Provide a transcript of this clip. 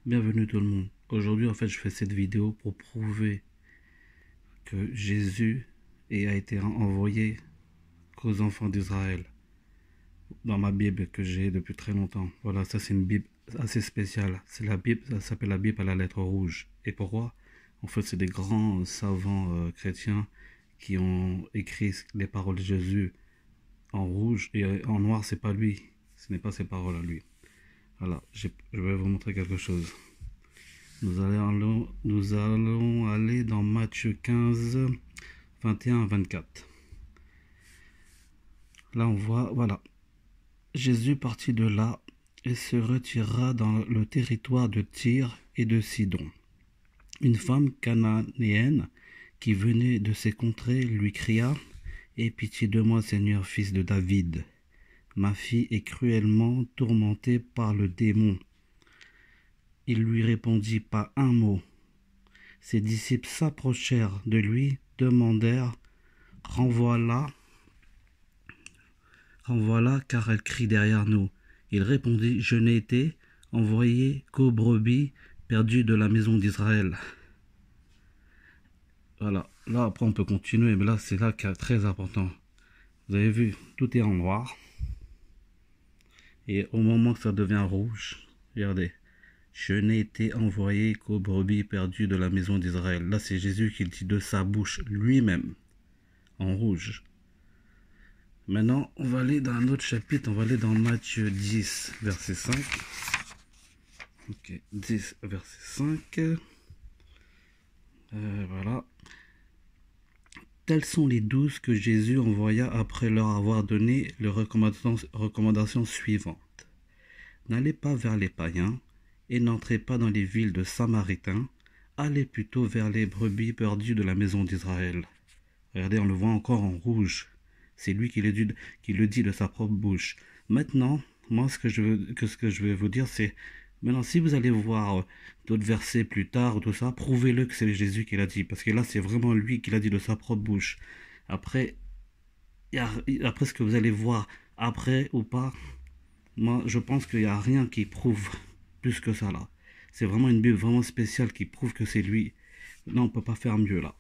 Bienvenue tout le monde. Aujourd'hui, en fait, je fais cette vidéo pour prouver que Jésus a été envoyé qu'aux enfants d'Israël dans ma Bible que j'ai depuis très longtemps. Voilà, ça c'est une Bible assez spéciale. C'est la Bible, ça s'appelle la Bible à la lettre rouge. Et pourquoi? En fait, c'est des grands savants chrétiens qui ont écrit les paroles de Jésus en rouge et en noir. C'est pas lui. Ce n'est pas ses paroles à lui. Voilà, je vais vous montrer quelque chose. Nous allons aller dans Matthieu 15, 21 à 24. Là, on voit, voilà. Jésus partit de là et se retira dans le territoire de Tyr et de Sidon. Une femme cananéenne qui venait de ces contrées lui cria « Aie pitié de moi, Seigneur, fils de David. Ma fille est cruellement tourmentée par le démon. » Il lui répondit pas un mot. Ses disciples s'approchèrent de lui, demandèrent « Renvoie-la, car elle crie derrière nous. » Il répondit « Je n'ai été envoyé qu'aux brebis perdues de la maison d'Israël. » Voilà, là après on peut continuer, mais là c'est là qui est très important. Vous avez vu, tout est en noir. Et au moment que ça devient rouge, regardez. Je n'ai été envoyé qu'aux brebis perdues de la maison d'Israël. Là, c'est Jésus qui le dit de sa bouche lui-même, en rouge. Maintenant, on va aller dans un autre chapitre. On va aller dans Matthieu 10, verset 5. Ok, 10, verset 5. Voilà. Tels sont les 12 que Jésus envoya après leur avoir donné les recommandations suivantes. N'allez pas vers les païens, et n'entrez pas dans les villes de Samaritains, allez plutôt vers les brebis perdues de la maison d'Israël. Regardez, on le voit encore en rouge. C'est lui qui le dit de sa propre bouche. Maintenant, moi, ce que je vais vous dire, c'est, maintenant, si vous allez voir d'autres versets plus tard, ou tout ça, prouvez-le que c'est Jésus qui l'a dit, parce que là, c'est vraiment lui qui l'a dit de sa propre bouche. Après ce que vous allez voir, après ou pas, moi, je pense qu'il n'y a rien qui prouve plus que ça là. C'est vraiment une Bible vraiment spéciale qui prouve que c'est lui. Là, on peut pas faire mieux là.